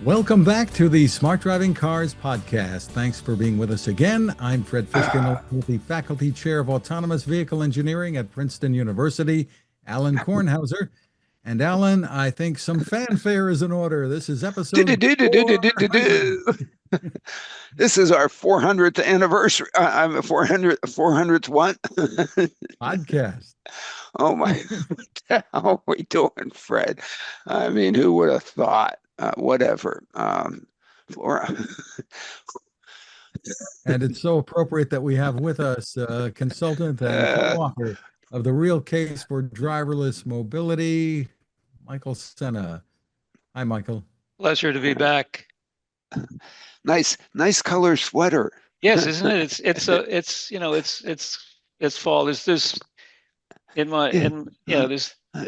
Welcome back to the Smart Driving Cars podcast. Thanks for being with us again. I'm Fred Fishkin, with the Faculty Chair of Autonomous Vehicle Engineering at Princeton University, Alain Kornhauser. And Alain, I think some fanfare is in order. This is episode 400. This is our 400th anniversary. I'm a 400th what? Podcast. Oh my, what the hell are we doing, Fred? I mean, who would have thought? Whatever. For, And it's so appropriate that we have with us a consultant and co-author of The Real Case for Driverless Mobility, Michael Sena. Hi, Michael. Pleasure to be back. nice color sweater. Yes, isn't it? It's fall. There's it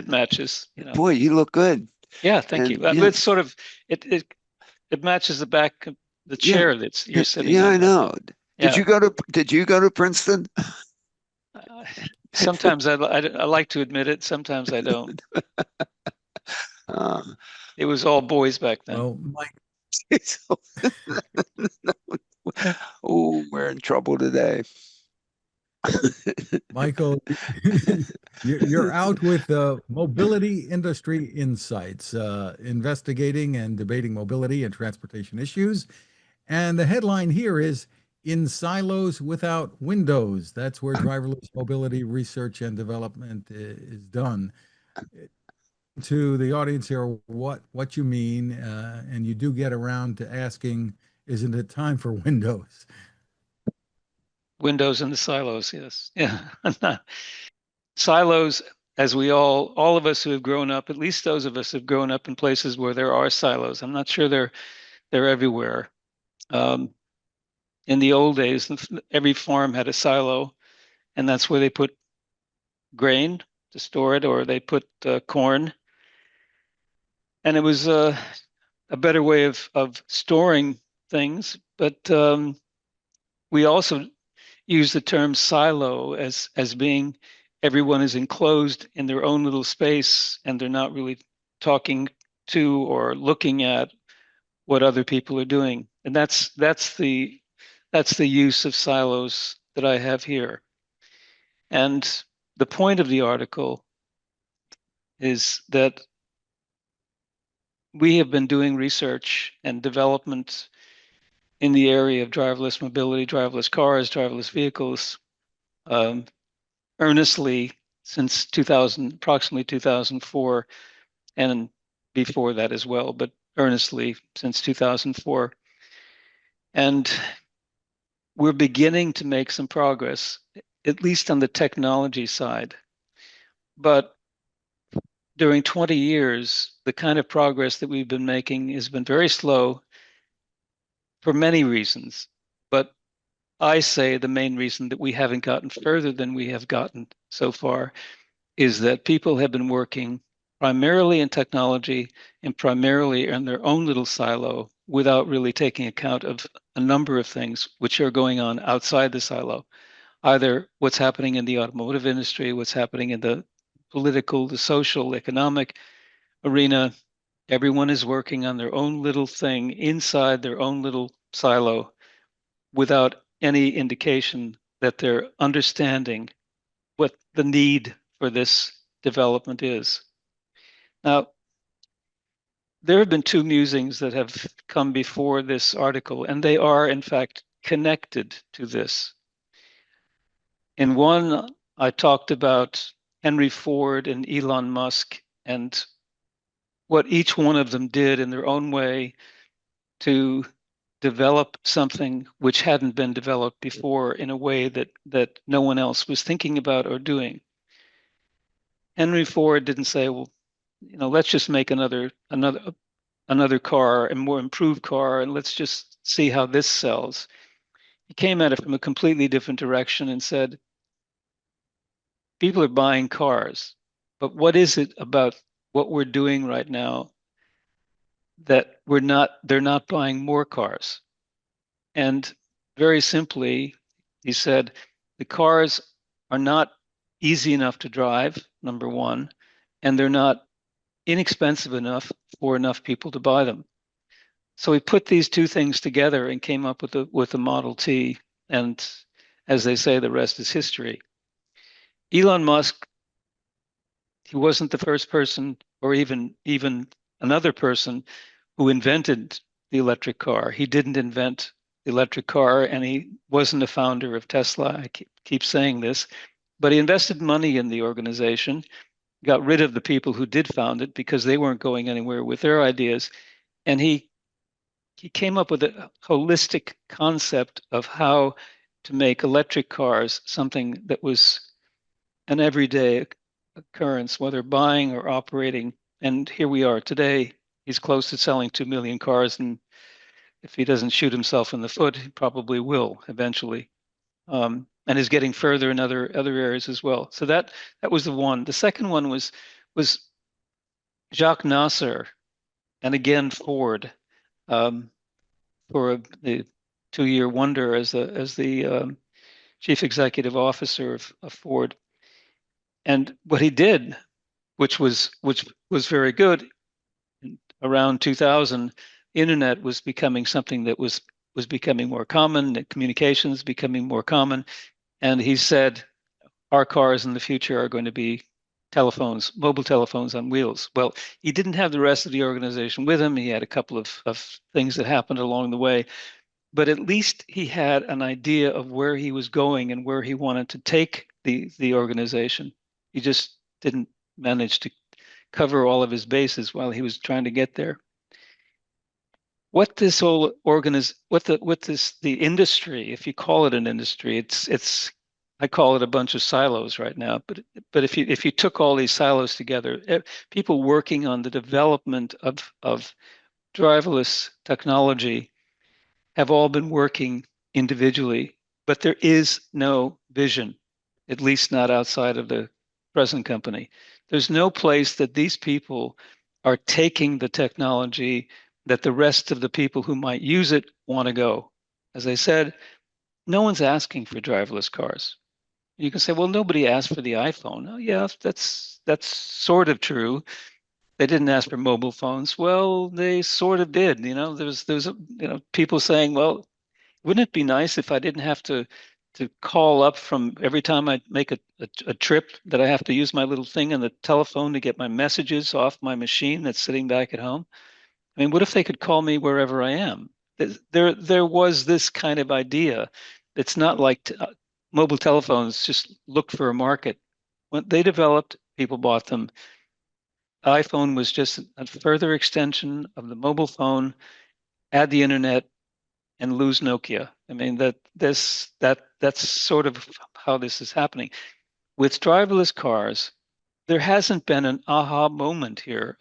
matches. Boy, you look good. Yeah, thank you. It's sort of it matches the back of the chair that you're sitting on. I know. Did you go to Princeton? Sometimes I like to admit it. Sometimes I don't. It was all boys back then. Oh, Mike. Oh, we're in trouble today. Michael, you're out with Mobility Industry Insights, investigating and debating mobility and transportation issues. And the headline here is "In Silos Without Windows." That's where driverless mobility research and development is done. To the audience here, what you mean, and you do get around to asking, isn't it time for Windows? Windows in the silos, yes. Yeah. Silos, as all of us who have grown up, at least those of us who have grown up in places where there are silos. I'm not sure they're everywhere. In the old days, every farm had a silo, and that's where they put grain to store it, or they put corn. And it was a better way of storing things. But we also use the term silo as being everyone is enclosed in their own little space, and they're not really talking to or looking at what other people are doing. And that's the use of silos that I have here. And the point of the article is that we have been doing research and development in the area of driverless mobility, driverless cars, driverless vehicles, earnestly since approximately 2004, and before that as well, but earnestly since 2004. And we're beginning to make some progress, at least on the technology side. But during 20 years, the kind of progress that we've been making has been very slow for many reasons. But I say the main reason that we haven't gotten further than we have gotten so far is that people have been working primarily in technology and primarily in their own little silo without really taking account of a number of things which are going on outside the silo. Either what's happening in the automotive industry, what's happening in the political, the social, economic arena. Everyone is working on their own little thing inside their own little silo without any indication that they're understanding what the need for this development is. Now, there have been two musings that have come before this article, and they are, in fact, connected to this. In one, I talked about Henry Ford and Elon Musk and what each one of them did in their own way to develop something which hadn't been developed before in a way that no one else was thinking about or doing. Henry Ford didn't say, well, let's just make another car, a more improved car, and let's just see how this sells. He came at it from a completely different direction and said, people are buying cars, but what is it about what we're doing right now that they're not buying more cars? And very simply, he said, the cars are not easy enough to drive, number one, and they're not inexpensive enough for enough people to buy them. So he put these two things together and came up with the Model T. And as they say, the rest is history. Elon Musk, he wasn't the first person or even another person who invented the electric car. He didn't invent the electric car, and he wasn't a founder of Tesla. I keep saying this, but he invested money in the organization, got rid of the people who did found it because they weren't going anywhere with their ideas, and he came up with a holistic concept of how to make electric cars something that was an everyday occurrence, whether buying or operating. And here we are today. He's close to selling 2 million cars, and if he doesn't shoot himself in the foot, he probably will eventually. And is getting further in other areas as well. So that was the one. The second one was Jacques Nasser, and again Ford, for the 2-year wonder as the chief executive officer of Ford. And what he did, which was very good, around 2000, internet was becoming something that was becoming more common, communications becoming more common. And he said, our cars in the future are going to be telephones, mobile telephones on wheels. Well, he didn't have the rest of the organization with him. He had a couple of things that happened along the way, but at least he had an idea of where he was going and where he wanted to take the organization. He just didn't manage to cover all of his bases while he was trying to get there. What this whole the industry, if you call it an industry, it's I call it a bunch of silos right now. But if you took all these silos together, people working on the development of driverless technology have all been working individually, but there is no vision, at least not outside of the present company. There's no place that these people are taking the technology that the rest of the people who might use it want to go. As I said, no one's asking for driverless cars. You can say, well, nobody asked for the iPhone. Oh, yeah, that's sort of true. They didn't ask for mobile phones. Well, they sort of did. There's people saying, well, wouldn't it be nice if I didn't have to call up from every time I make a trip that I have to use my little thing on the telephone to get my messages off my machine that's sitting back at home? I mean, what if they could call me wherever I am? There was this kind of idea. It's not like mobile telephones just looked for a market. When they developed, people bought them. iPhone was just a further extension of the mobile phone, add the internet, and lose Nokia. I mean, that's sort of how this is happening. With driverless cars, there hasn't been an aha moment here,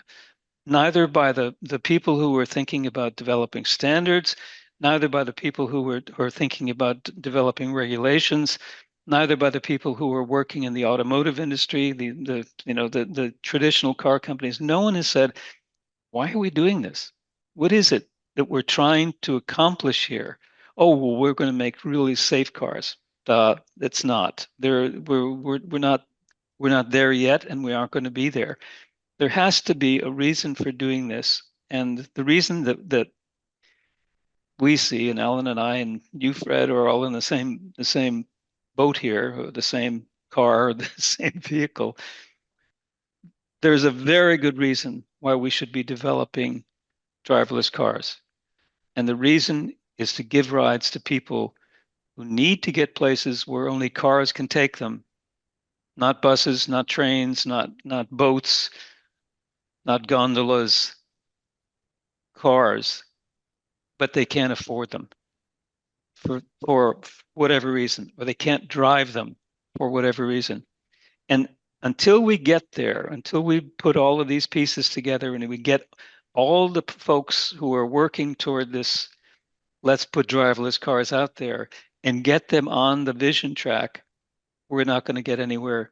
neither by the people who were thinking about developing standards, neither by the people who were thinking about developing regulations, neither by the people who were working in the automotive industry, the traditional car companies. No one has said, why are we doing this? What is it that we're trying to accomplish here? Oh, well, we're going to make really safe cars. It's not. We're not there yet, and we aren't going to be there. There has to be a reason for doing this, and the reason that we see, and Alan and I and you, Fred, are all in the same boat here, or the same car, or the same vehicle. There's a very good reason why we should be developing driverless cars. And the reason is to give rides to people who need to get places where only cars can take them, not buses, not trains, not boats, not gondolas, cars, but they can't afford them for whatever reason, or they can't drive them for whatever reason. And until we get there, until we put all of these pieces together and we get all the folks who are working toward this, let's put driverless cars out there and get them on the vision track, we're not going to get anywhere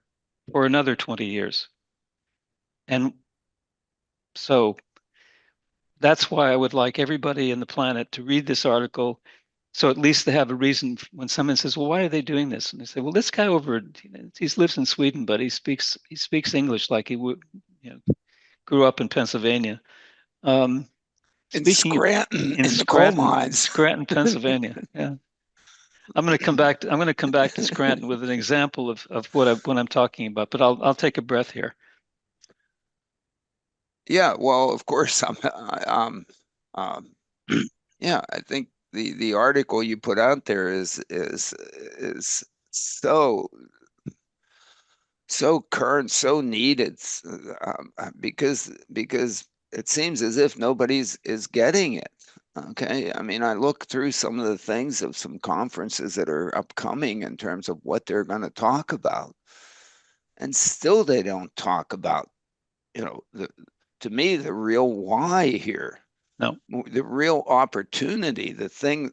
for another 20 years. And so that's why I would like everybody in the planet to read this article, so at least they have a reason when someone says, well, why are they doing this? And they say, well, this guy over, he lives in Sweden, but he speaks English like he would, grew up in Pennsylvania. in Speaking of Scranton, in in the coal Scranton, mines. Scranton, Pennsylvania. Yeah. I'm going to come back to Scranton with an example of what I'm talking about, but I'll take a breath here. Yeah, well, of course, um, yeah, I think the article you put out there is so current, so needed, because it seems as if nobody's is getting it. Okay, I mean, I look through some of the things of some conferences that are upcoming in terms of what they're going to talk about, and still they don't talk about, to me, the real why here, No. the real opportunity, the thing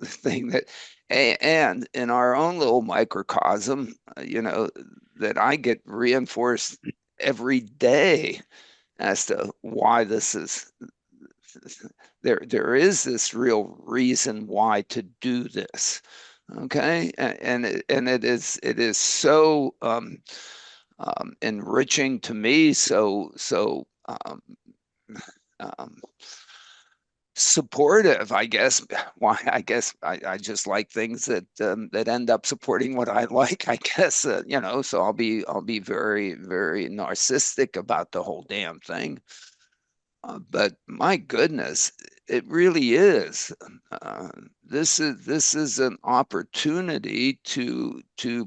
that, and in our own little microcosm, that I get reinforced every day as to why this is there is this real reason why to do this. Okay, and it is so enriching to me, so um, supportive, I guess. Why? I guess I just like things that end up supporting what I like, I guess. So I'll be very, very narcissistic about the whole damn thing. But my goodness, it really is. Uh, this is an opportunity to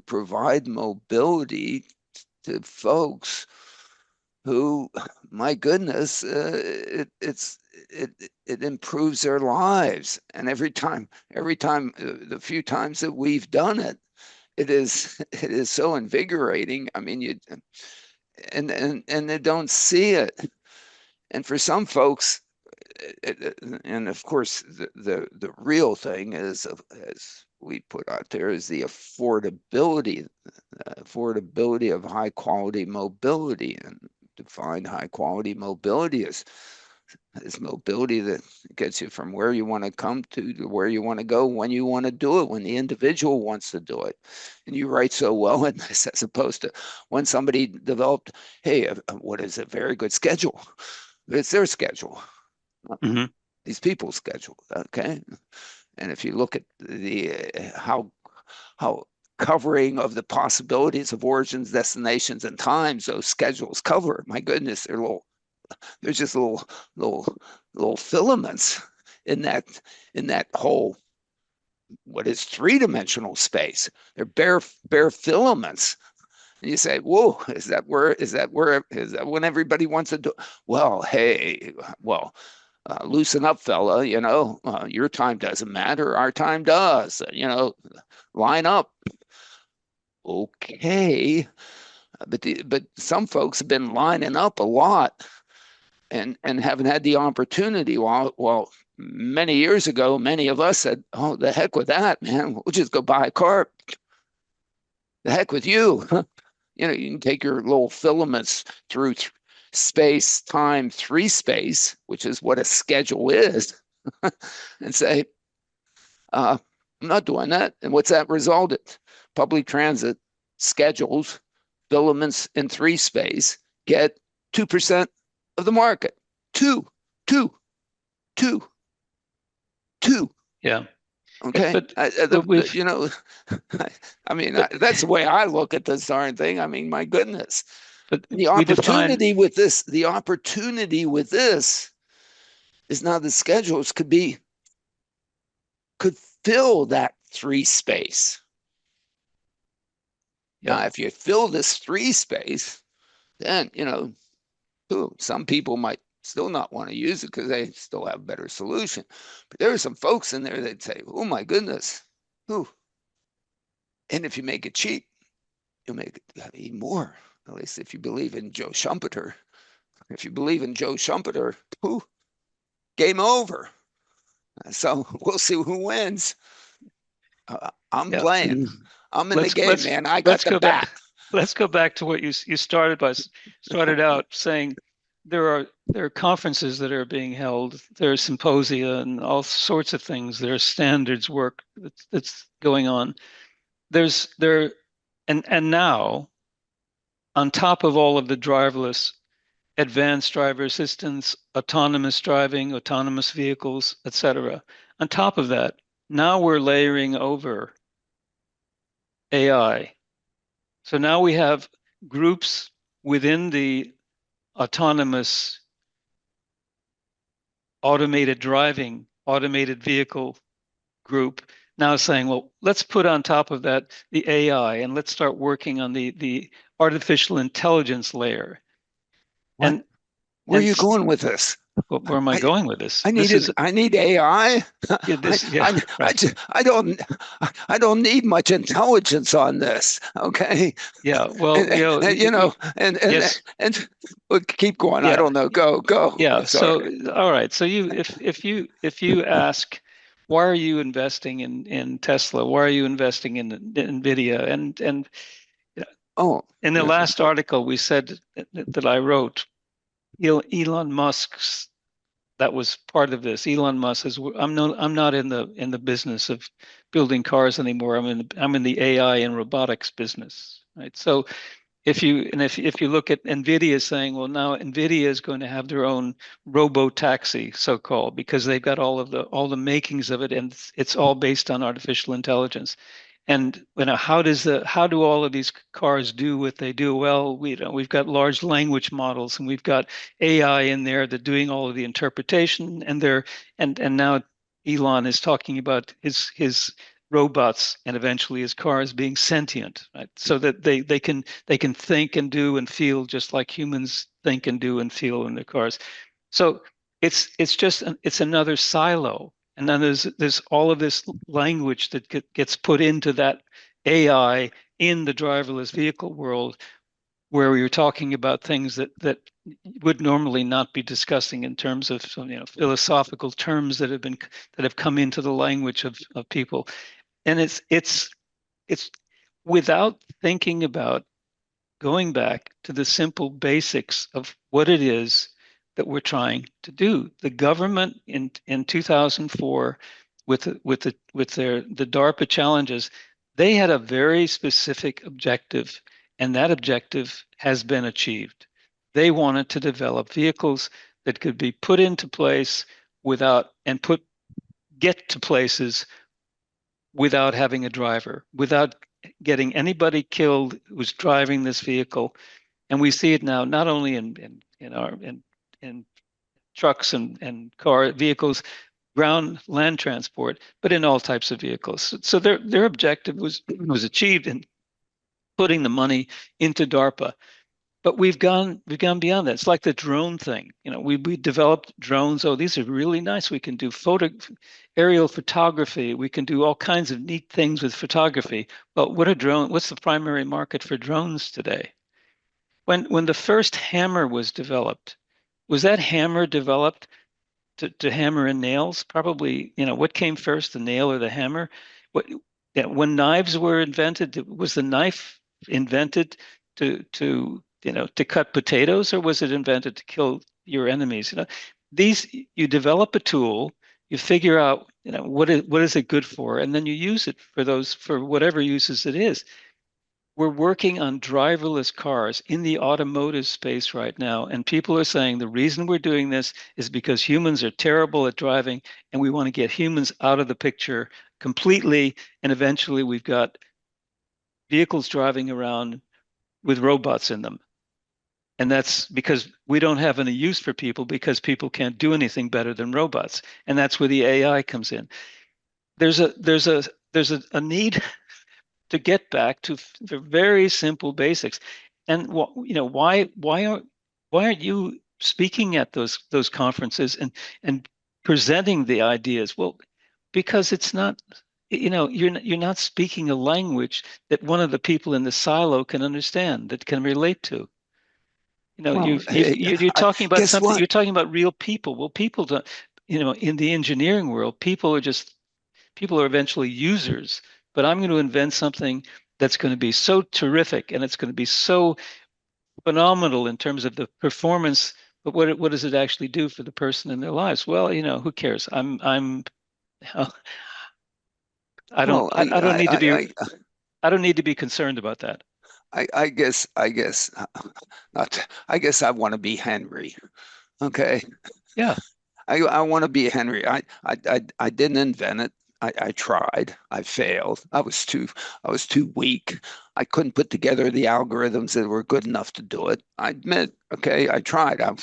provide mobility to folks who, my goodness, it improves their lives. And every time, the few times that we've done it, it is so invigorating. I mean, and they don't see it. And for some folks, and of course, the real thing is, as we put out there, is the affordability of high quality mobility. And define high quality mobility as mobility that gets you from where you want to come to where you want to go, when you want to do it, when the individual wants to do it. And you write so well in this, as opposed to when somebody developed, hey, what is a very good schedule? It's their schedule, Mm-hmm. these people's schedule. Okay, and if you look at the how covering of the possibilities of origins, destinations, and times those schedules cover, my goodness, they're just little filaments in that whole, what is three-dimensional space. They're bare filaments. And you say, whoa, is that when everybody wants to do? Well, hey, well, loosen up, fella. Your time doesn't matter. Our time does. Line up. Okay, but some folks have been lining up a lot and haven't had the opportunity. Well, many years ago, many of us said, "Oh, the heck with that, man. We'll just go buy a car. The heck with you." You can take your little filaments through space, time, three space, which is what a schedule is, and say, I'm not doing that. And what's that resulted? Public transit schedules, filaments in three space get 2% of the market. Two, two, two, two. Yeah. Okay. But we've I mean, but that's the way I look at this darn thing. I mean, my goodness. but The we define opportunity with this is now the schedules could fill that three space. yeah. Now, if you fill this three space, then, some people might still not want to use it because they still have a better solution. But there are some folks in there that say, oh my goodness, ooh. And if you make it cheap, you'll make it even more. At least if you believe in Joe Schumpeter. If you believe in Joe Schumpeter, ooh, game over. So we'll see who wins. I'm Yeah. playing. I'm in the Let's game, let's man. I got let's the go back. bat. Let's go back to what you started out saying. There are conferences that are being held. There are symposia and all sorts of things. There are standards work that's going on. And now, on top of all of the driverless advanced driver assistance, autonomous driving, autonomous vehicles, etc. On top of that, now we're layering over AI. So now we have groups within the autonomous automated driving, automated vehicle group now saying, well, let's put on top of that the AI and let's start working on the artificial intelligence layer. What? Where are you going with this? Where am I going with this? I need AI. Yeah, I don't need much intelligence on this. Okay. Yeah. Well, yes. And keep going. Yeah. I don't know. Go. Yeah. Sorry. So, all right. So if you ask, why are you investing in Tesla? Why are you investing in NVIDIA? And in the last article we said that I wrote, Elon Musk's, that was part of this. Elon Musk is, I'm not in the business of building cars anymore. I'm in the AI and robotics business, right? So if you look at NVIDIA saying, well, now NVIDIA is going to have their own robo-taxi, so-called, because they've got all the makings of it, and it's all based on artificial intelligence. And how do all of these cars do what they do? Well, we've got large language models, and we've got AI in there that doing all of the interpretation, and now Elon is talking about his robots and eventually his cars being sentient, right? So that they can think and do and feel just like humans think and do and feel in their cars. So it's another silo. And then there's all of this language that gets put into that AI in the driverless vehicle world, where we were talking about things that would normally not be discussing in terms of philosophical terms that have come into the language of people. And it's without thinking about going back to the simple basics of what it is that we're trying to do. The government in 2004, with the DARPA challenges, they had a very specific objective, and that objective has been achieved. They wanted to develop vehicles that could be put into place get to places without having a driver, without getting anybody killed who's driving this vehicle. And we see it now not only in trucks and car vehicles, ground land transport, but in all types of vehicles. So their objective was achieved in putting the money into DARPA. But we've gone beyond that. It's like the drone thing. We developed drones. Oh, these are really nice. We can do aerial photography. We can do all kinds of neat things with photography. But what's the primary market for drones today? When the first hammer was developed, was that hammer developed to hammer in nails? Probably, what came first, the nail or the hammer? When knives were invented, was the knife invented to cut potatoes, or was it invented to kill your enemies? You develop a tool, you figure out, what is it good for, and then you use it for whatever uses it is. We're working on driverless cars in the automotive space right now, and people are saying the reason we're doing this is because humans are terrible at driving, and we want to get humans out of the picture completely, and eventually we've got vehicles driving around with robots in them. And that's because we don't have any use for people, because people can't do anything better than robots. And that's where the AI comes in. There's a need to get back to the very simple basics. And why aren't you speaking at those conferences and presenting the ideas? Well, because it's not, you're not speaking a language that one of the people in the silo can understand, that can relate to. You're talking about guess something. what? You're talking about real people. Well, people don't. In the engineering world, people are eventually users. But I'm going to invent something that's going to be so terrific, and it's going to be so phenomenal in terms of the performance. But what does it actually do for the person in their lives? Well, who cares? I don't need to be concerned about that. I guess not. I guess I want to be Henry. Okay. Yeah. I want to be Henry. I didn't invent it. I tried. I failed. I was too weak. I couldn't put together the algorithms that were good enough to do it. I admit, okay, I tried. I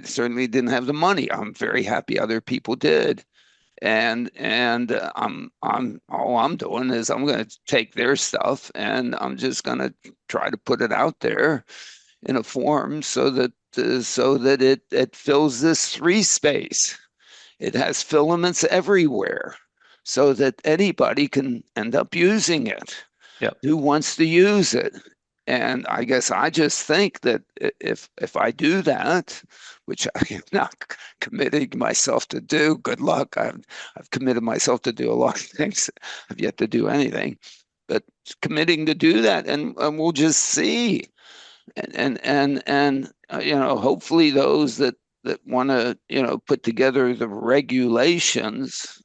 certainly didn't have the money. I'm very happy other people did. And I'm all I'm doing is I'm going to take their stuff and I'm just going to try to put it out there in a form so that it fills this three space. It has filaments everywhere, so that anybody can end up using it. Yep. Who wants to use it? And I guess I just think that if I do that, which I am not committing myself to do, good luck. I've committed myself to do a lot of things. I've yet to do anything, but committing to do that, and we'll just see. And you know, hopefully those that want to, you know, put together the regulations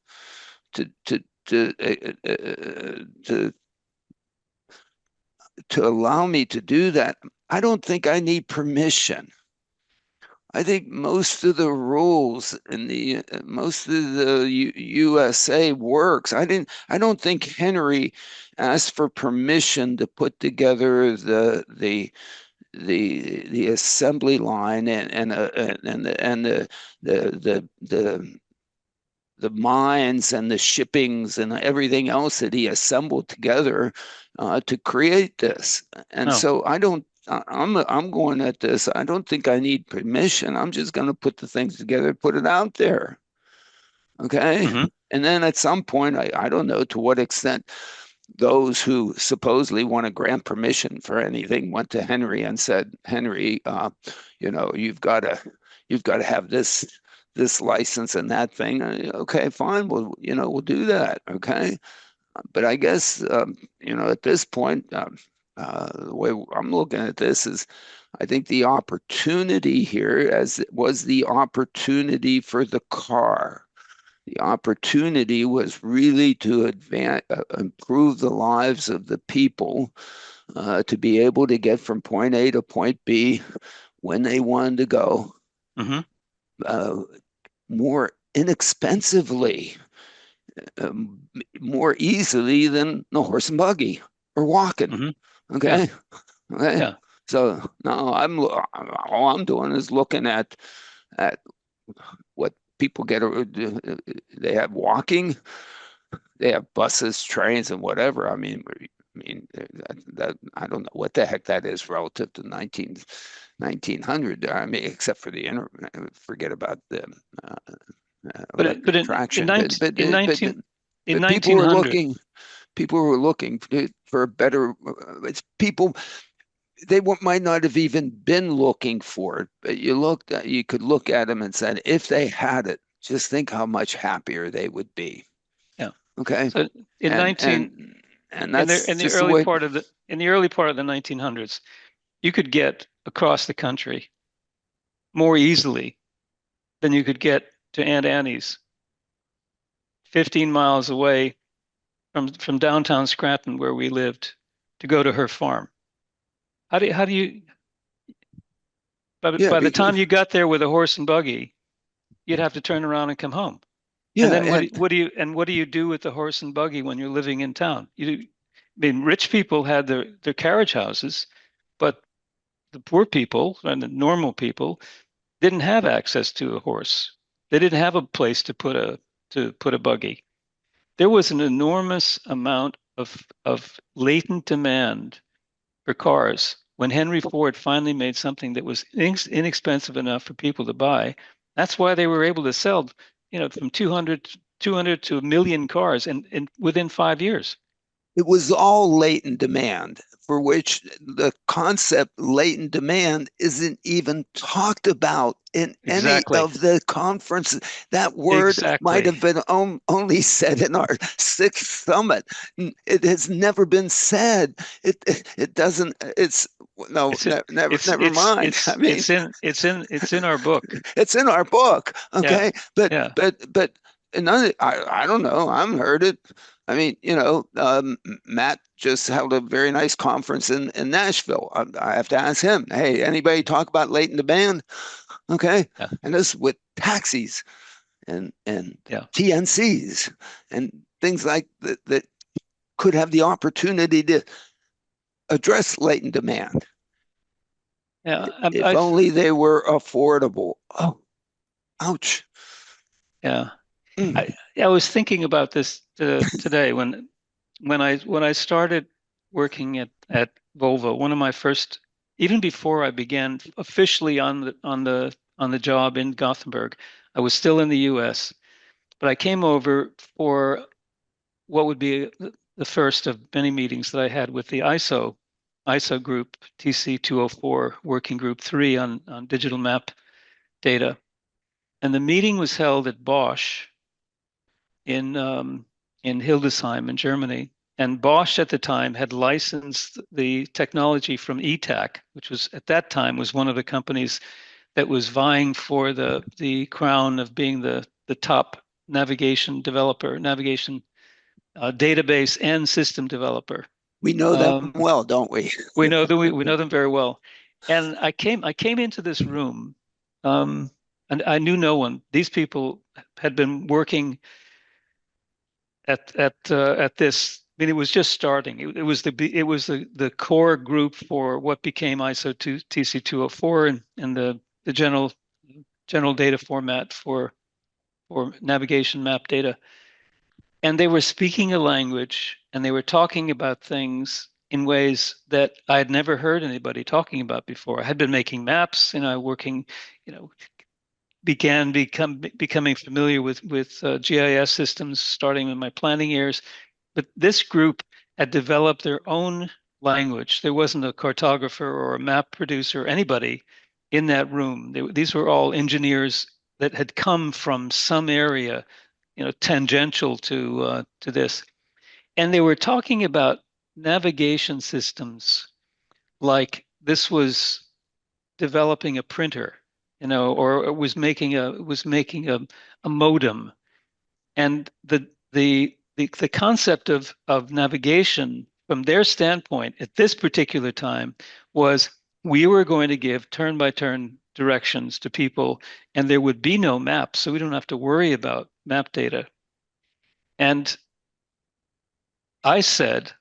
to to to uh, to to allow me to do that. I don't think I need permission. I think most of the rules in the most of the USA works. I don't think Henry asked for permission to put together the assembly line and the mines and the shippings and everything else that he assembled together to create this. And No. so I'm going at this. I don't think I need permission. I'm just going to put the things together, put it out there. Okay. Hmm. And then at some point, I don't know to what extent those who supposedly want to grant permission for anything went to Henry and said, Henry, you know, you've got to have this license and that thing. Okay, fine. We'll do that. Okay. But I guess, you know, at this point, the way I'm looking at this is, I think the opportunity here, as it was the opportunity for the car, the opportunity was really to improve the lives of the people, to be able to get from point A to point B when they wanted to go, Hmm. uh, more inexpensively, more easily than the horse and buggy or walking. Hmm. Yeah. Okay. Okay. Yeah. So no, all I'm doing is looking at what people get. They have walking, they have buses, trains, and whatever. I don't know what the heck that is relative to 1900. I mean, except for the internet, forget about the But in traction. 19 in 19 in But 1900. people were looking for a better. It's people. Might not have even been looking for it, but you could look at them and said, if they had it, just think how much happier they would be. Yeah. Okay. So in And 19 and in that's the just the early way. part of the 1900s, you could get across the country more easily than you could get to Aunt Annie's 15 miles away from downtown Scranton where we lived to go to her farm. How do you Yeah, by the time you got there with a horse and buggy, you'd have to turn around and come home. And yeah, then what do you do with the horse and buggy when you're living in town? I mean, rich people had their carriage houses, but the poor people and the normal people didn't have access to a horse. They didn't have a place to put a buggy. There was an enormous amount of latent demand for cars. When Henry Ford finally made something that was inexpensive enough for people to buy, that's why they were able to sell, you know, from 200 to a million cars in within 5 years. it was all latent demand, for which the concept latent demand isn't even talked about in any Exactly. of the conferences. That word might Exactly. have been only said in our sixth summit. It has never been said. It doesn't. It's no, It's it, never mind. I mean, it's in our book. it's in our book. Yeah. Okay, Yeah. but I don't know. I haven't heard it. I mean, Matt just held a very nice conference in Nashville. I have to ask him, hey, anybody talk about latent demand? Okay. Yeah. And this with taxis and Yeah. TNCs and things like that could have the opportunity to address latent demand. Yeah. If only they were affordable. Oh, ouch. Yeah. Mm. I was thinking about this today when I started working at Volvo. One of my first, even before I began officially on the job in Gothenburg, I was still in the U.S., but I came over for what would be the first of many meetings that I had with the ISO group, TC204, working group 3 on digital map data. And the meeting was held at Bosch in Hildesheim in Germany. And Bosch at the time had licensed the technology from ETAC, which was at that time was one of the companies that was vying for the crown of being the top navigation developer, navigation database and system developer. We know them well, don't we? We know them very well. And I came into this room, and I knew no one. These people had been working at this. I mean, it was just starting. It was the core group for what became ISO TC204 and the general data format for navigation map data. And they were speaking a language and they were talking about things in ways that I had never heard anybody talking about before. I had been making maps, working, becoming familiar with GIS systems starting in my planning years. But this group had developed their own language. There wasn't a cartographer or a map producer, or anybody in that room. These were all engineers that had come from some area, tangential to this, and they were talking about navigation systems like this was developing a printer, or it was making a modem, and the concept of navigation from their standpoint at this particular time was we were going to give turn by turn directions to people, and there would be no maps, so we don't have to worry about map data. And I said,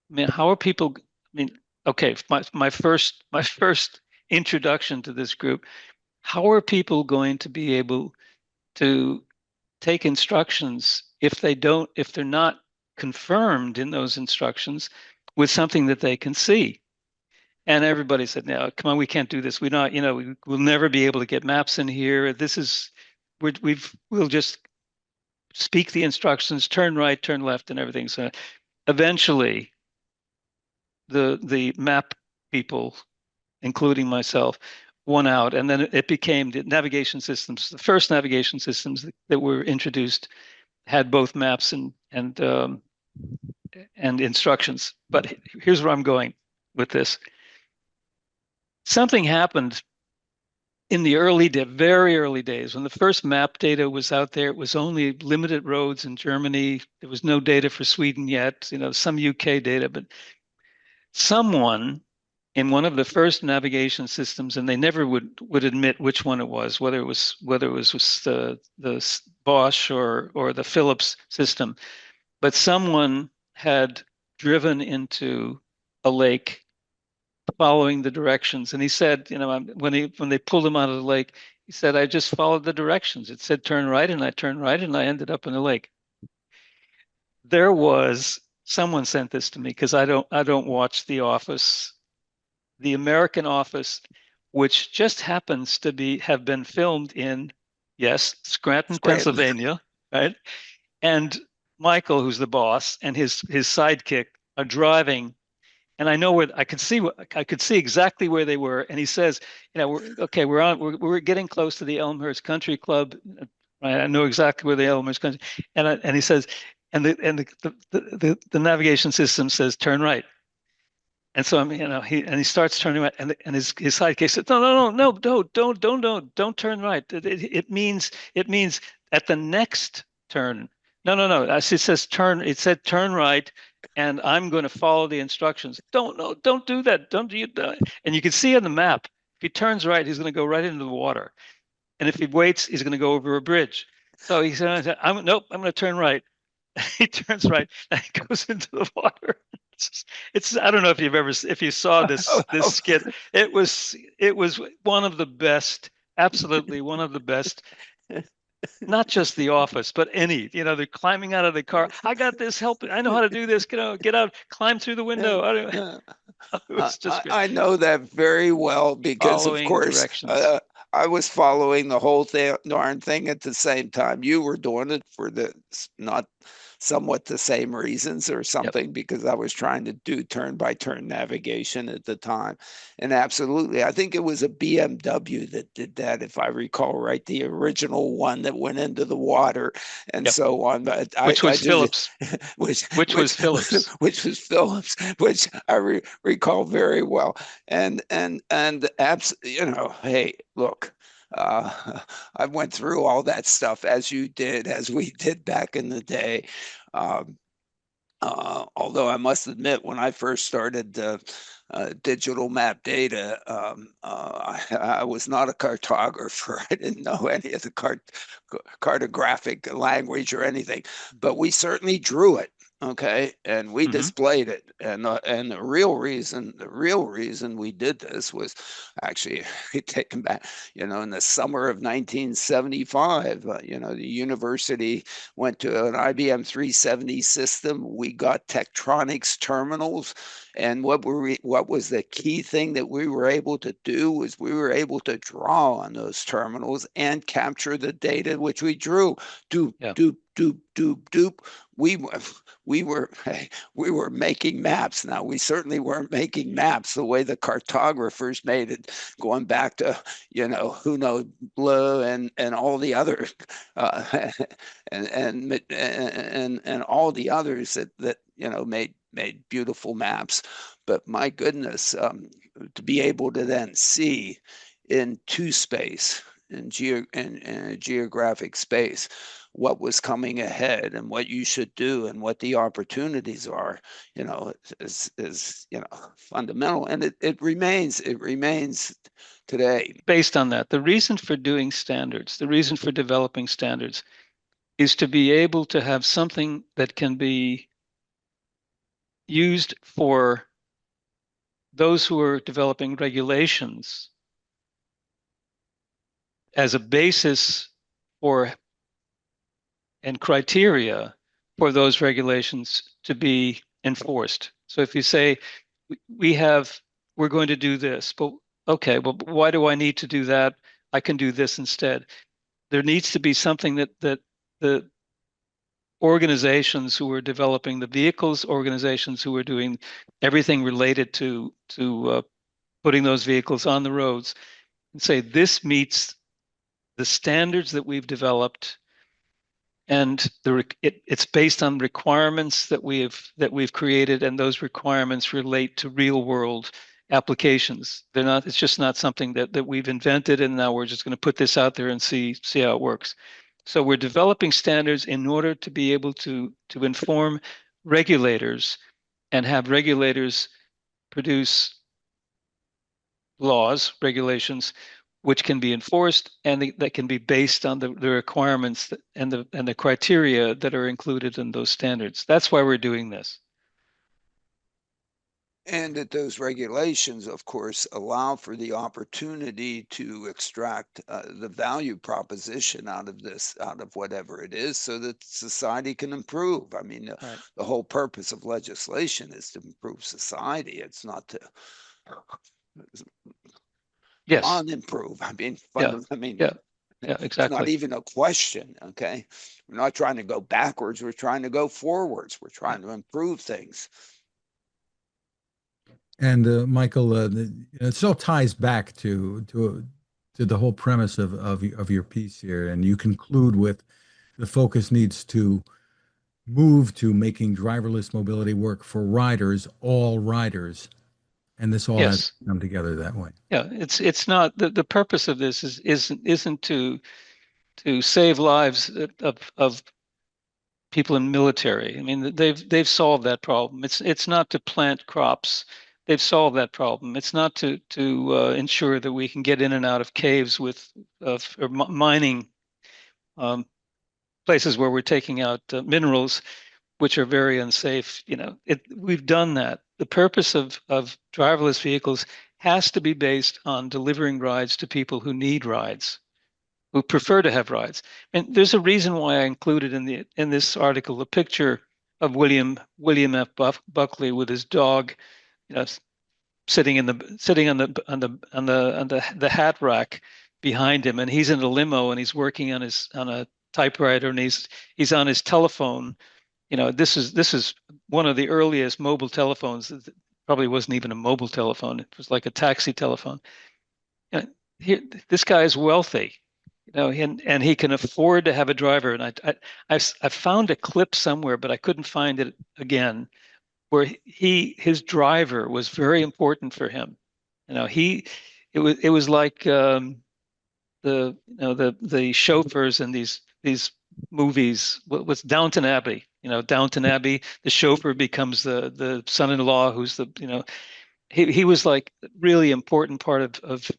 man, how are people? I mean, okay, my first introduction to this group, how are people going to be able to take instructions if they're not confirmed in those instructions with something that they can see? And everybody said, no, come on, we can't do this. We'll never be able to get maps in here. We'll just speak the instructions, turn right, turn left, and everything. So eventually the map people, including myself, won out. And then it became the navigation systems. The first navigation systems that were introduced had both maps and instructions. But here's where I'm going with this. Something happened in the very early days when the first map data was out there. It was only limited roads in Germany. There was no data for Sweden yet, some UK data, but someone in one of the first navigation systems, and they never would admit which one it was, whether it was the Bosch or the Philips system, but someone had driven into a lake following the directions. And he said, when they pulled him out of the lake, he said, I just followed the directions. It said turn right, and I turned right, and I ended up in the lake. Someone sent this to me because I don't watch The Office, the American Office, which just happens to have been filmed in, yes, Scranton, Pennsylvania, right? And Michael, who's the boss, and his sidekick are driving, and I know where I could see exactly where they were. And he says, we're getting close to the Elmhurst Country Club. Right? I know exactly where the Elmhurst Country, and he says, and the navigation system says turn right. And so he starts turning right, and his sidekick said, no, don't turn right. It means, at the next turn, no, it says turn. It said turn right, and I'm going to follow the instructions. Don't do that. Don't do that. And you can see on the map, if he turns right, he's going to go right into the water, and if he waits, he's going to go over a bridge. So he said, nope, I'm going to turn right." He turns right and he goes into the water. It's I don't know if you saw this skit. It was one of the best, absolutely one of the best. Not just The Office, but any, they're climbing out of the car. "I got this, help. I know how to do this. Get out, climb through the window." It was just I know that very well because, of following course, directions. I was following the whole darn thing at the same time. You were doing it for not somewhat the same reasons or something, because I was trying to do turn-by-turn navigation at the time. And absolutely, I think it was a BMW that did that, if I recall right, the original one that went into the water and so on. But which was Phillips. Which was Phillips. Which was Phillips, which I recall very well. And hey, look, I went through all that stuff as you did, as we did back in the day. Although I must admit, when I first started digital map data, I was not a cartographer. I didn't know any of the cartographic language or anything, but we certainly drew it. Okay, and we displayed it, and the real reason we did this was actually taken back, in the summer of 1975. The university went to an IBM 370 system. We got Tektronix terminals, and what was the key thing that we were able to do was we were able to draw on those terminals and capture the data which we drew. Doop, doop, doop, doop, doop. We were making maps. Now, we certainly weren't making maps the way the cartographers made it, going back to, who knows, Bleu and all the other and all the others that made beautiful maps. But my goodness, to be able to then see in space, in geographic space, what was coming ahead and what you should do and what the opportunities are, is fundamental, and it remains today. Based on that, the reason for doing standards, the reason for developing standards, is to be able to have something that can be used for those who are developing regulations as a basis for and criteria for those regulations to be enforced. So if you say we're going to do this, but okay, well, why do I need to do that? I can do this instead. There needs to be something that the organizations who are developing the vehicles, organizations who are doing everything related to putting those vehicles on the roads, and say this meets the standards that we've developed, and it's based on requirements that we've created, and those requirements relate to real world applications. They're not. It's just not something that we've invented, and now we're just going to put this out there and see how it works. So we're developing standards in order to be able to inform regulators and have regulators produce laws, regulations, which can be enforced and that can be based on the requirements and the criteria that are included in those standards. That's why we're doing this. And that those regulations, of course, allow for the opportunity to extract the value proposition out of whatever it is, so that society can improve. I mean, Right. The whole purpose of legislation is to improve society. It's not to improve. I mean, exactly. It's not even a question. Okay, we're not trying to go backwards. We're trying to go forwards. We're trying to improve things. And Michael, it still ties back to the whole premise of your piece here, and you conclude with the focus needs to move to making driverless mobility work for riders, all riders, and this all has to come together that way. Yeah, it's not the purpose of this isn't to to save lives of people in military. I mean, they've solved that problem. It's not to plant crops. They've solved that problem. It's not to ensure that we can get in and out of caves with or mining places where we're taking out minerals, which are very unsafe. You know, we've done that. The purpose of driverless vehicles has to be based on delivering rides to people who need rides, who prefer to have rides. And there's a reason why I included in this article a picture of William F. Buckley with his dog, you know, sitting on the hat rack behind him, and he's in a limo and he's working on a typewriter, and he's on his telephone. You know, this is one of the earliest mobile telephones. Probably wasn't even a mobile telephone. It was like a taxi telephone. And this guy is wealthy, you know, and he can afford to have a driver. And I found a clip somewhere, but I couldn't find it again, where his driver was very important for him. You know, it was like the chauffeurs in these movies. What was Downton Abbey? You know, Downton Abbey. The chauffeur becomes the son-in-law, who's he was like really important part of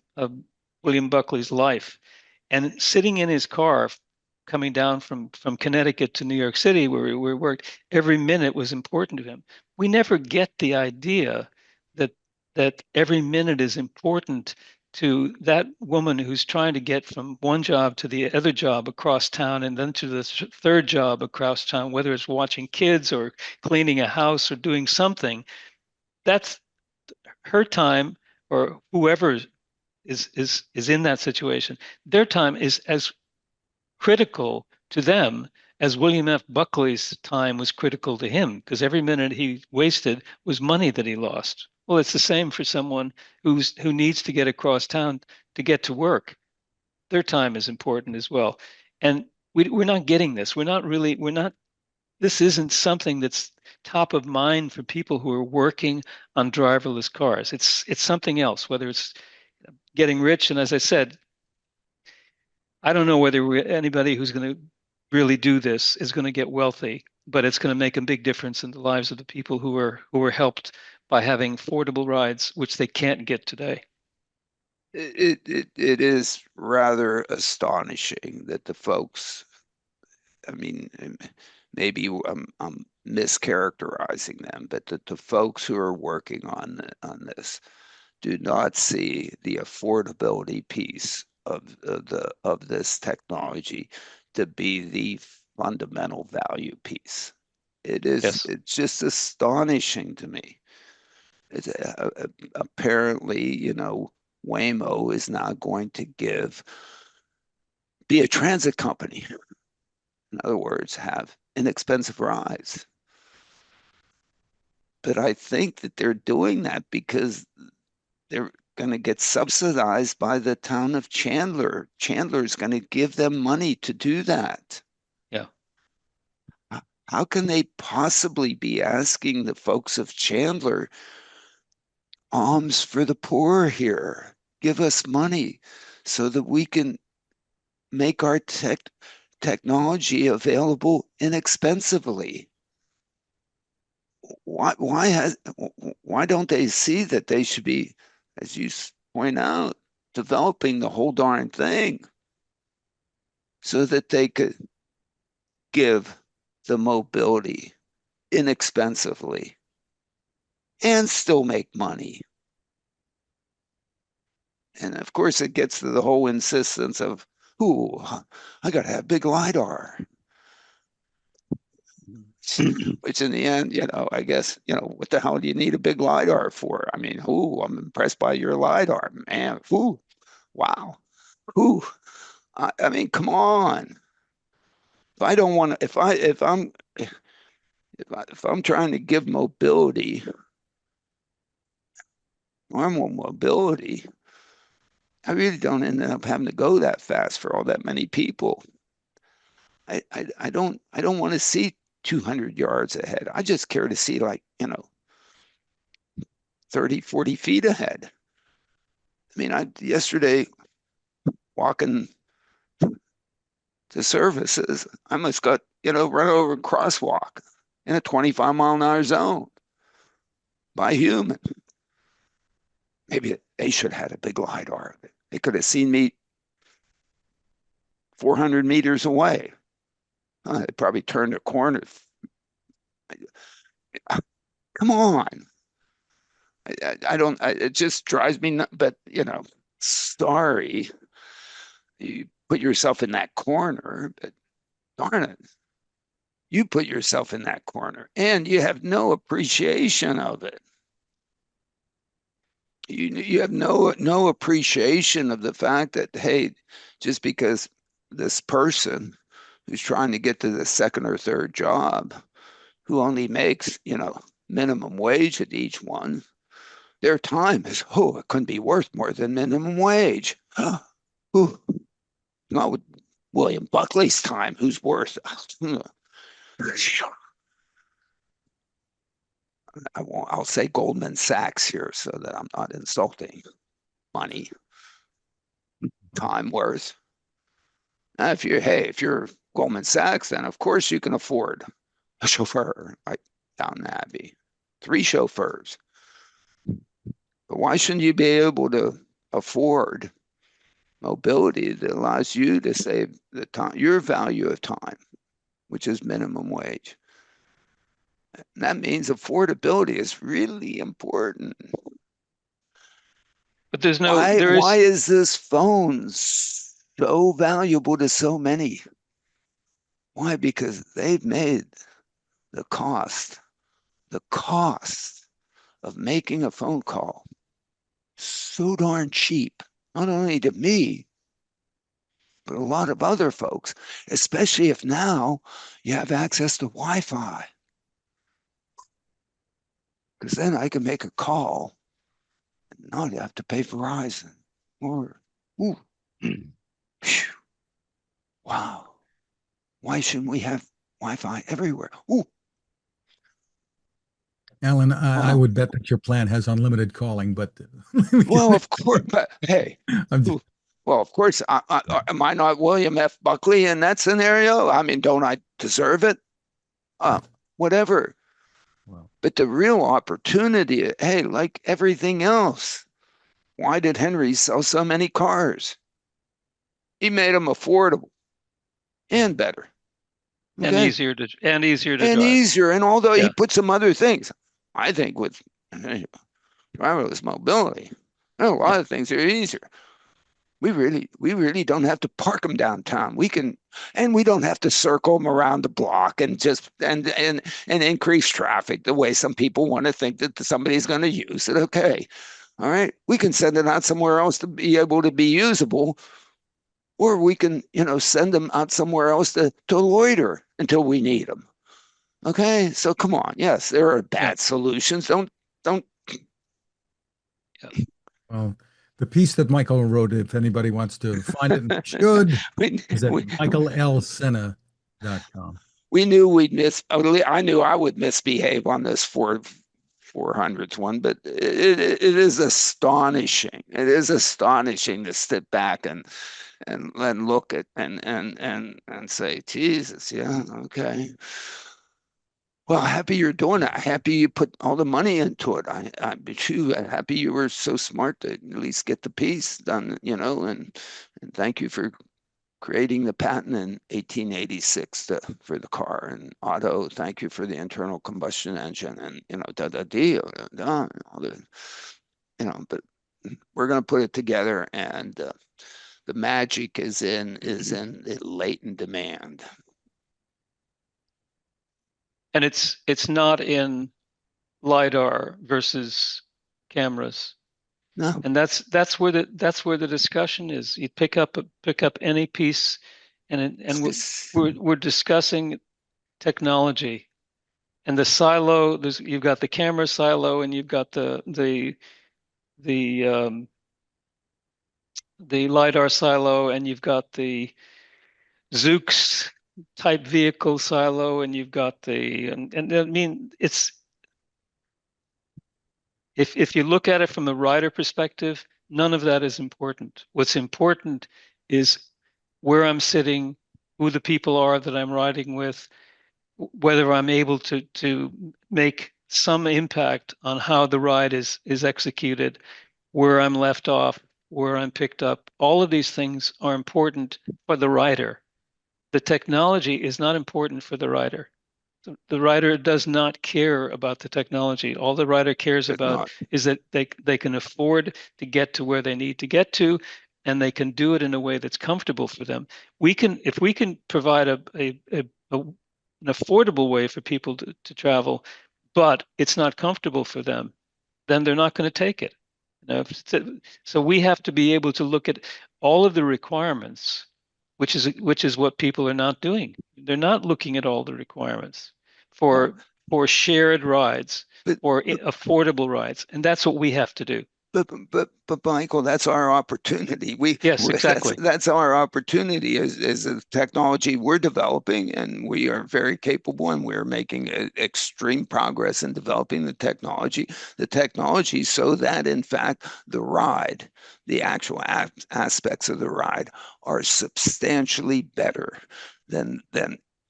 William Buckley's life. And sitting in his car, coming down from Connecticut to New York City, where we worked, every minute was important to him. We never get the idea that every minute is important to that woman who's trying to get from one job to the other job across town, and then to the third job across town, whether it's watching kids or cleaning a house or doing something. That's her time, or whoever is in that situation. Their time is as critical to them as William F. Buckley's time was critical to him, because every minute he wasted was money that he lost. Well, it's the same for someone who needs to get across town to get to work. Their time is important as well. And we're not getting this. This isn't something that's top of mind for people who are working on driverless cars. It's something else, whether it's getting rich. And as I said, I don't know whether anybody who's going to really do this is going to get wealthy, but it's going to make a big difference in the lives of the people who are helped by having affordable rides, which they can't get today. It is rather astonishing that the folks, I mean, maybe I'm mischaracterizing them, but that the folks who are working on this do not see the affordability piece of this technology to be the fundamental value piece. Yes. It's just astonishing to me. It's apparently, you know, Waymo is not going to be a transit company. In other words, have inexpensive rides. But I think that they're doing that because they're going to get subsidized by the town of Chandler. Chandler is going to give them money to do that. Yeah. How can they possibly be asking the folks of Chandler alms for the poor here? Give us money so that we can make our technology available inexpensively. Why don't they see that they should be, as you point out, developing the whole darn thing so that they could give the mobility inexpensively and still make money? And of course, it gets to the whole insistence of, ooh, I got to have big LiDAR. Which in the end, you know, I guess, you know, what the hell do you need a big LiDAR for? I mean, ooh, I'm impressed by your LiDAR, man. Ooh, wow. Ooh, I mean, come on. If I don't want to, if I'm trying to give mobility, normal mobility, I really don't end up having to go that fast for all that many people. I don't want to see 200 yards ahead. I just care to see, like, you know, 30, 40 feet ahead. I mean, yesterday walking to services. I almost got, run over a crosswalk in a 25-mile-an-hour zone by a human. Maybe they should have had a big LiDAR. They could have seen me 400 meters away. They probably turned a corner. Come on. I don't, it just drives me nuts, but sorry, you put yourself in that corner, but darn it, you put yourself in that corner and you have no appreciation of it. You have no appreciation of the fact that, hey, just because this person who's trying to get to the second or third job, who only makes, minimum wage at each one, their time is, it couldn't be worth more than minimum wage. Not with William Buckley's time, who's worth. I'll say Goldman Sachs here so that I'm not insulting money, time worth. Now, if you're Goldman Sachs, then of course you can afford a chauffeur like Downton Abbey, 3 chauffeurs. But why shouldn't you be able to afford mobility that allows you to save the time, your value of time, which is minimum wage? And that means affordability is really important. But there's no, why is this phone so valuable to so many? Why? Because they've made the cost of making a phone call so darn cheap, not only to me, but a lot of other folks, especially if now you have access to Wi-Fi. Because then I can make a call and not have to pay Verizon. Or, wow, why shouldn't we have Wi-Fi everywhere? Alan, I would bet that your plan has unlimited calling, but well, of course, but hey, well, of course, am I not William F. Buckley in that scenario? I mean, don't I deserve it? Whatever. Wow. But the real opportunity, hey, like everything else, why did Henry sell so many cars? He made them affordable and better. Okay? And easier to drive. And although he put some other things, I think with driverless mobility, a lot of things are easier. We really don't have to park them downtown. We can, and we don't have to circle them around the block and just and increase traffic the way some people want to think that somebody's going to use it. Okay, all right, we can send it out somewhere else to be able to be usable, or we can send them out somewhere else to loiter until we need them. Okay, so come on. Yes, there are bad solutions. Don't. Well, the piece that Michael wrote, if anybody wants to find it, should, is at michaellsena.com. We knew we'd I knew I would misbehave on this 400s one, but it is astonishing. It is astonishing to sit back and look at and say, Jesus, yeah, okay. Well, happy you're doing it. Happy you put all the money into it. I'm happy you were so smart to at least get the piece done, and thank you for creating the patent in 1886 for the car, and Otto, thank you for the internal combustion engine, and but we're going to put it together, and the magic is in the latent demand. And it's not in LiDAR versus cameras. No. And that's where the discussion is. You pick up any piece, and we're discussing technology, and the silo. You've got the camera silo, and you've got the LiDAR silo, and you've got the Zoox type vehicle silo, and you've got and I mean, it's, if you look at it from the rider perspective, none of that is important. What's important is where I'm sitting who the people are that I'm riding with, whether I'm able to make some impact on how the ride is executed, where I'm left off, where I'm picked up. All of these things are important for the rider. The technology is not important for the rider. The rider does not care about the technology. All the rider cares It's about not. is that they can afford to get to where they need to get to, and they can do it in a way that's comfortable for them. If we can provide an affordable way for people to travel, but it's not comfortable for them, then they're not going to take it. You know, so we have to be able to look at all of the requirements, which is what people are not doing. They're not looking at all the requirements Well, for shared rides, but, for but affordable rides, and that's what we have to do. but Michael, that's our opportunity. Yes, exactly. That's our opportunity as a technology we're developing, and we are very capable, and we're making extreme progress in developing the technology so that in fact the ride, the actual aspects of the ride are substantially better than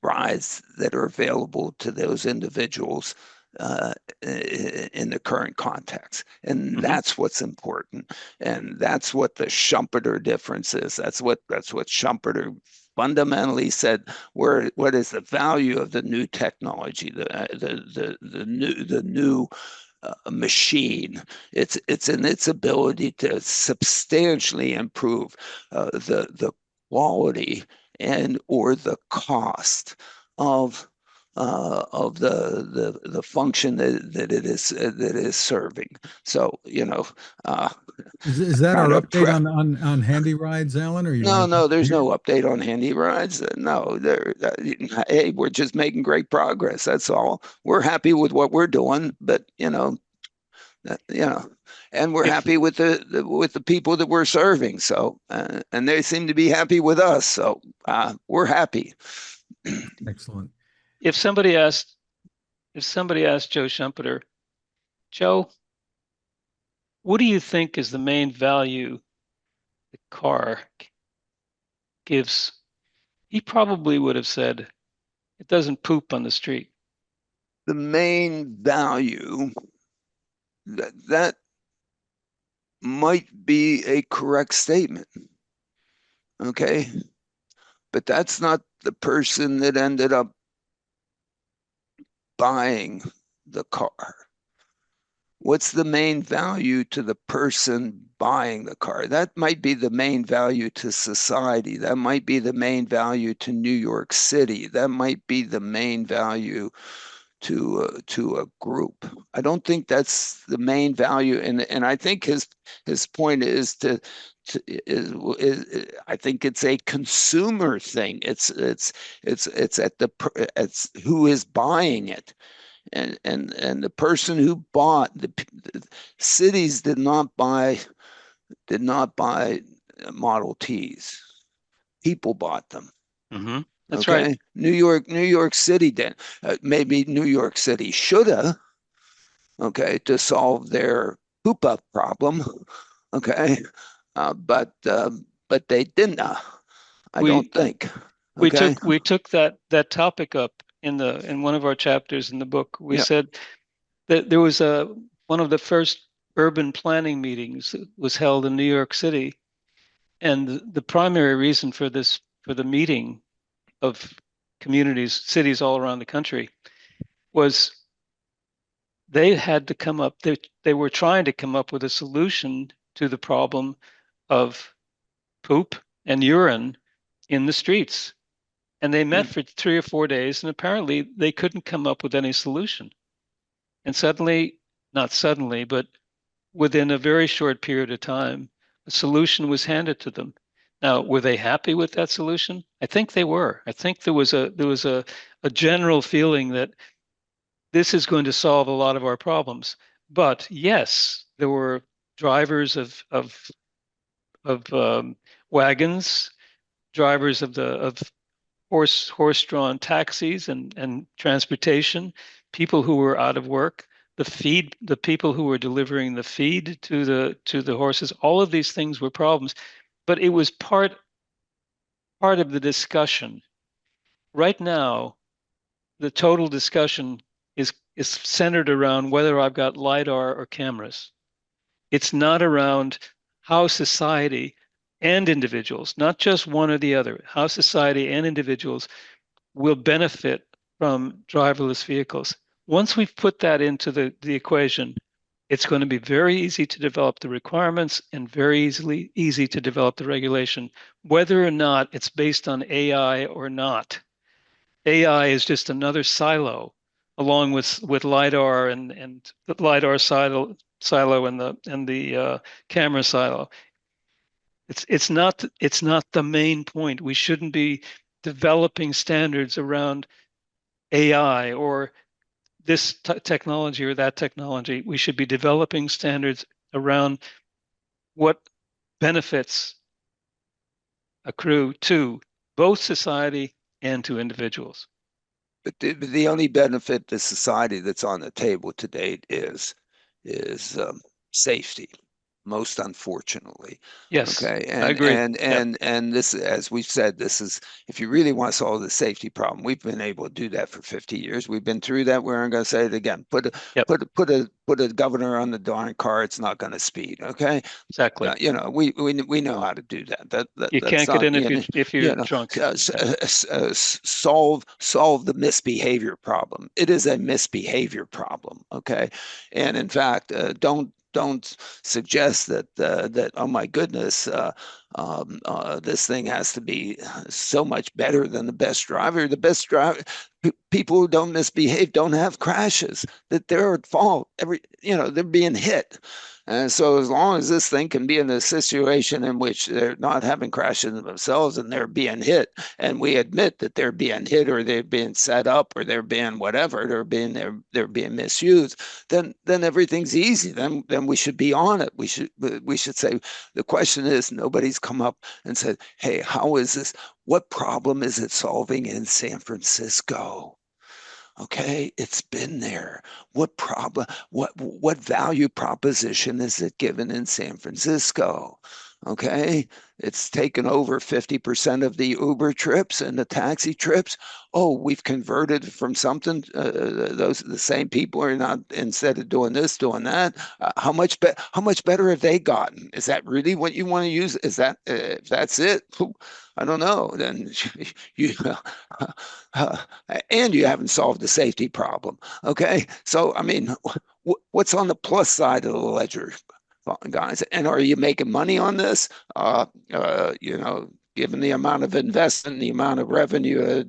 rides that are available to those individuals in the current context. And that's what's important. And that's what the Schumpeter difference is. That's what Schumpeter fundamentally said. What is the value of the new technology, the new machine? It's in its ability to substantially improve the quality and or the cost of the function that it is serving. So Is that kind our of update on handy rides, Alan? Or you no, want to no, there's continue? no update on handy rides. No, hey, we're just making great progress. That's all. We're happy with what we're doing, but and we're If happy with the people that we're serving. So, and they seem to be happy with us. So, we're happy. Excellent. if somebody asked Joe Schumpeter, Joe, what do you think is the main value the car gives? He probably would have said it doesn't poop on the street. The main value that might be a correct statement. Okay. But that's not the person that ended up buying the car. What's the main value to the person buying the car? That might be the main value to society. That might be the main value to New York City. That might be the main value to a group. I don't think that's the main value, and I think his point is I think it's a consumer thing. It's it's who is buying it, and the person who bought the cities did not buy Model Ts. People bought them. That's right. Okay, New York City did. Maybe New York City shoulda, okay, to solve their poop up problem. Okay, but they didn't. I We don't think. Okay. we took that topic up in one of our chapters in the book. We Yeah. said that there was one of the first urban planning meetings was held in New York City, and the primary reason for the meeting of cities all around the country was they had to come up, they were trying to come up with a solution to the problem of poop and urine in the streets. And they met for 3 or 4 days, and apparently they couldn't come up with any solution. And suddenly, not suddenly, but within a very short period of time, a solution was handed to them. Now, were they happy with that solution? I think they were. I think there was a general feeling that this is going to solve a lot of our problems. But yes, there were drivers of wagons, drivers of horse-drawn taxis and transportation, people who were out of work, the people who were delivering the feed to the horses. All of these things were problems, but it was part of the discussion. right now, the total discussion is centered around whether I've got LiDAR or cameras. It's not around how society and individuals, not just one or the other, how society and individuals will benefit from driverless vehicles. Once we've put that into the equation, it's going to be very easy to develop the requirements and very easy to develop the regulation, whether or not it's based on AI or not. AI is just another silo, along with LiDAR and the LiDAR silo and the camera silo. It's not the main point. We shouldn't be developing standards around AI or this technology or that technology. We should be developing standards around what benefits accrue to both society and to individuals. But the only benefit to society that's on the table to date is safety, most unfortunately. Yes, Okay. I agree. And this, as we've said, this is, if you really want to solve the safety problem, we've been able to do that for 50 years. We've been through that. We're going to say it again. Put a governor on the darn car. It's not going to speed. Okay. Exactly. You know, we know how to do that. You That's can't get not, in if you're you know, drunk. solve the misbehavior problem. It is a misbehavior problem. Okay. And in fact, don't suggest that oh my goodness, this thing has to be so much better than the best driver. The best driver, people who don't misbehave don't have crashes. That they're at fault. They're being hit. And so as long as this thing can be in a situation in which they're not having crashes themselves and they're being hit, and we admit that they're being hit or they're being set up or they're being whatever, they're being misused, then everything's easy. Then we should be on it. We should say, the question is, nobody's come up and said, hey, how is this? What problem is it solving in San Francisco? Okay, it's been there. What problem, what value proposition is it given in San Francisco? Okay, it's taken over 50% of the Uber trips and the taxi trips. Oh, we've converted from something. The same people are not, instead of doing this, doing that. How much better have they gotten? Is that really what you want to use? Is that if that's it? I don't know. Then you and you haven't solved the safety problem. Okay, so I mean, what's on the plus side of the ledger, guys? And are you making money on this? Given the amount of investment, the amount of revenue,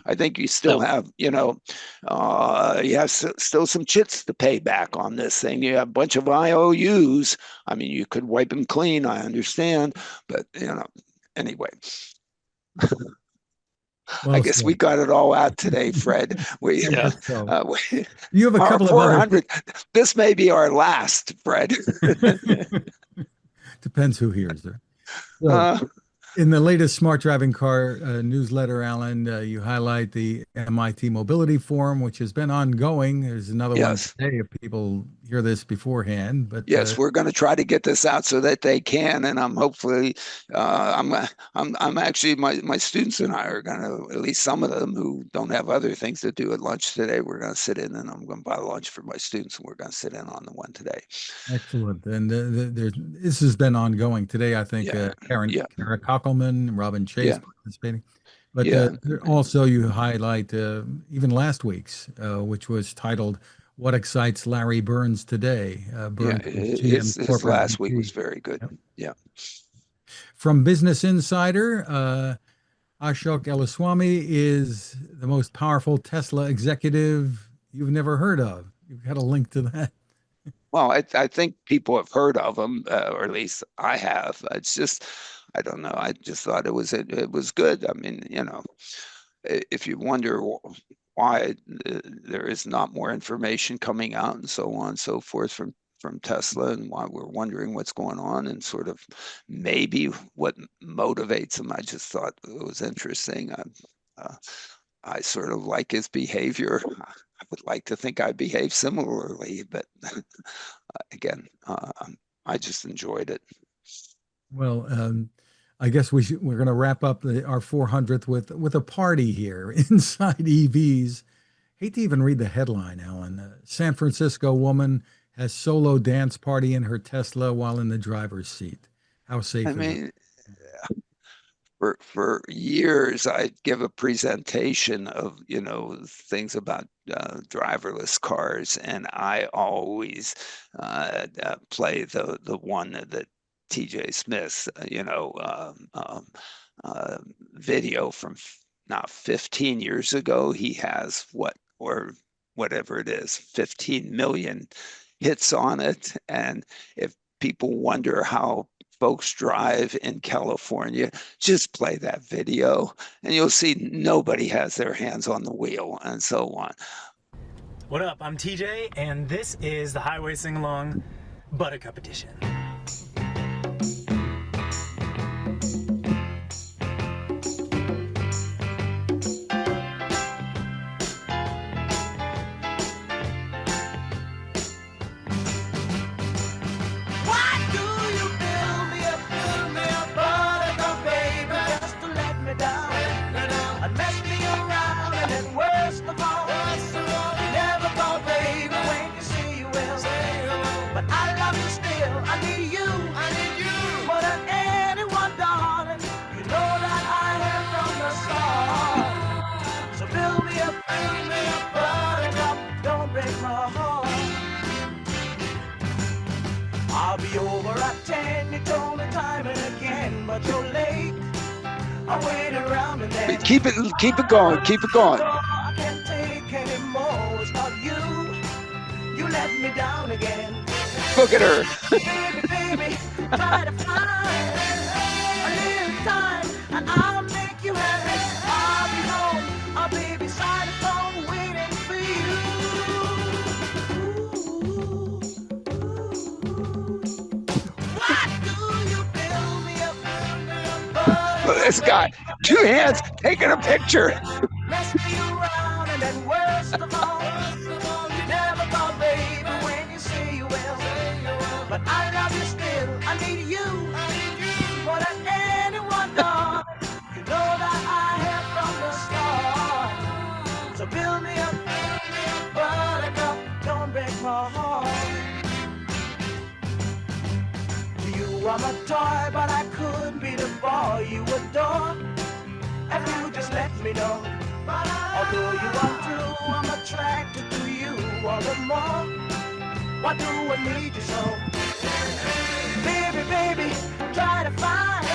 I think you still have, you have still some chits to pay back on this thing. You have a bunch of IOUs. I mean, you could wipe them clean, I understand, but anyway. Well, I guess we got it all out today, Fred. you have a Our couple of 400. This may be our last, Fred. Depends who hears it. So, in the latest Smart Driving Car newsletter, Alan, you highlight the MIT Mobility Forum, which has been ongoing. There's another one today if people hear this beforehand. But yes, we're going to try to get this out so that they can, and I'm hopefully, I'm actually, my students and I are going to, at least some of them who don't have other things to do at lunch today, we're going to sit in, and I'm going to buy lunch for my students, and we're going to sit in on the one today. Excellent. And this has been ongoing today. I think Kara Kockelman, Robin Chase participating. But also you highlight even last week's, which was titled "What Excites Larry Burns Today." His last week was very good. Yeah. From Business Insider, Ashok Elluswamy is the most powerful Tesla executive you've never heard of. You've got a link to that. Well, I think people have heard of him, or at least I have. It's just, I don't know. I just thought it was good. I mean, if you wonder why there is not more information coming out and so on and so forth from Tesla, and why we're wondering what's going on and sort of maybe what motivates him, I just thought it was interesting. I sort of like his behavior. I would like to think I behave similarly, but again, I just enjoyed it. Well, I guess we're going to wrap up our 400th with a party here inside EVs. Hate to even read the headline, Alan. San Francisco woman has solo dance party in her Tesla while in the driver's seat. How safe I is it? mean, for years, I'd give a presentation of, things about driverless cars, and I always play the one that TJ Smith's, video from now 15 years ago. He has whatever it is, 15 million hits on it. And if people wonder how folks drive in California, just play that video and you'll see nobody has their hands on the wheel and so on. What up? I'm TJ, and this is the Highway Sing-Along Buttercup Edition. I'll be over at 10, you told me time and again, but you're late. I wait around and then Keep it going, keep it going. I can't take anymore, it's not you. You let me down again. Look at her. Baby, baby, try to find a little time and I'll make you happy. I'll be home, I'll be beside the phone waiting for you. What do you build me up? Look at this guy, 2 hands taking a picture. Mess me around and then worst of all, you never call baby when you say you will. But I love you still, I need you more than anyone does. You know that I have from the start. So build me up, buttercup, don't break my heart. You are my toy, but I could be the boy you adore. If you just let me know. Although you are true, I'm attracted to you all the more. Why do I need you so? Baby, baby, try to find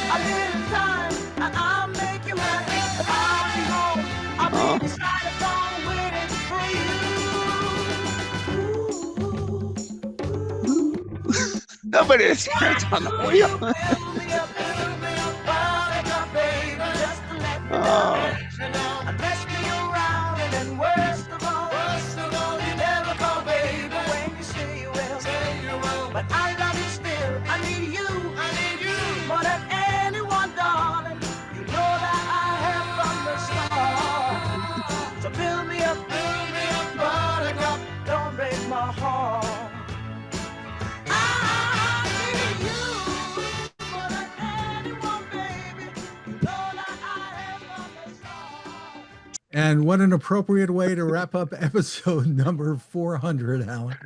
a little time and I'll make you happy. I'll be home, I'll be beside the phone waiting for you. Nobody has hands on the wheel. Oh. And mess me around and then worst of all, you never call baby when you say you will. But I love you still, I need you more than anyone, darling. You know that I have from the start. So build me up, buttercup, don't break my heart. I need you more than anyone, baby. You know that I have from the start. And what an appropriate way to wrap up episode number 400, Alan.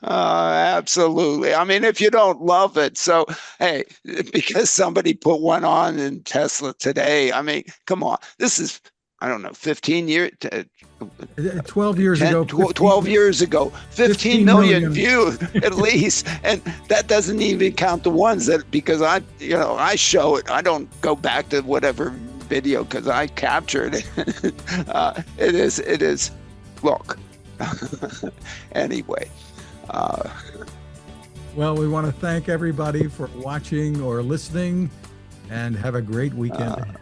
Absolutely. I mean, if you don't love it, so hey, because somebody put one on in Tesla today, I mean, come on, this is, I don't know, 15 years, 12 years ago. 12 years ago, 15 million views at least. And that doesn't even count the ones that, because I show it, I don't go back to whatever video because I captured it. It is, look, anyway. Well, we want to thank everybody for watching or listening and have a great weekend ahead.